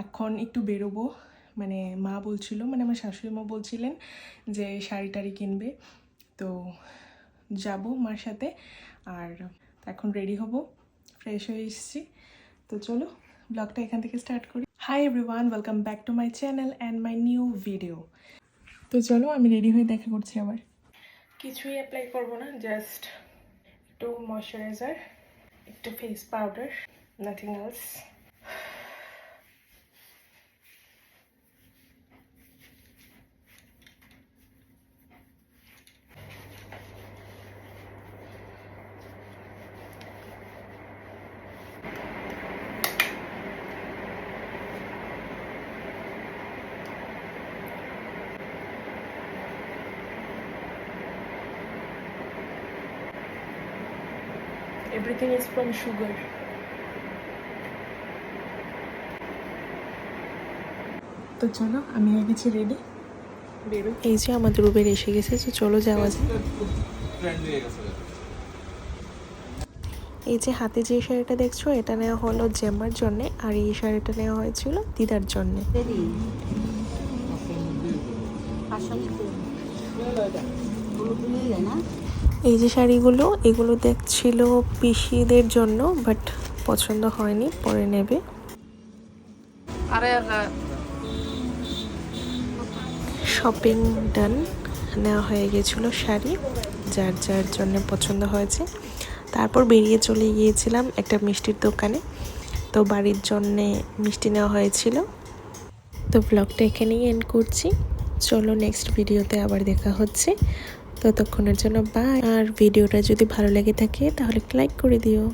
এখন একটু বেরোবো, মানে মা বলছিল, মানে আমার শাশুড়ি মা বলছিলেন যে শাড়ি টাড়ি কিনবে, তো যাব মার সাথে। আর এখন রেডি হব, ফ্রেশ হয়ে এসেছি। তো চলো ব্লগটা এখান থেকে স্টার্ট করি। Hi everyone, welcome back to my channel and my new video. তো চলো আমি রেডি হয়ে দেখা করছি। আবার কিছুই অ্যাপ্লাই করবো না, জাস্ট একটু ময়শ্চারাইজার, একটু face powder, nothing else. Everything is from sugar. তো চলো আমি হয়ে গেছি রেডি, বেরো। এই যে আমাদের উবের এসে গেছে, তো চলো যাওয়া যায়। এই যে হাতে যে শাড়িটা দেখছো, এটা নেওয়া হলো জেম্মার জন্যে, আর এই শাড়িটা নেওয়া হয়েছিল দিদার জন্যে। এই যে শাড়িগুলো, এগুলো দেখছিল পিসিদের জন্য, বাট পছন্দ হয়নি, পরে নেবে। শপিং ডান, নেওয়া হয়ে গেছিলো শাড়ি, যার যার জন্য পছন্দ হয়েছে। তারপর বেরিয়ে চলে গিয়েছিলাম একটা মিষ্টির দোকানে, তো বাড়ির জন্যে মিষ্টি নেওয়া হয়েছিল। তো ব্লগটা এখানেই এন্ড করছি, চলো নেক্সট ভিডিওতে আবার দেখা হচ্ছে। ততক্ষণের জন্য বাই। আর ভিডিওটা যদি ভালো লেগে থাকে তাহলে লাইক করে দিও।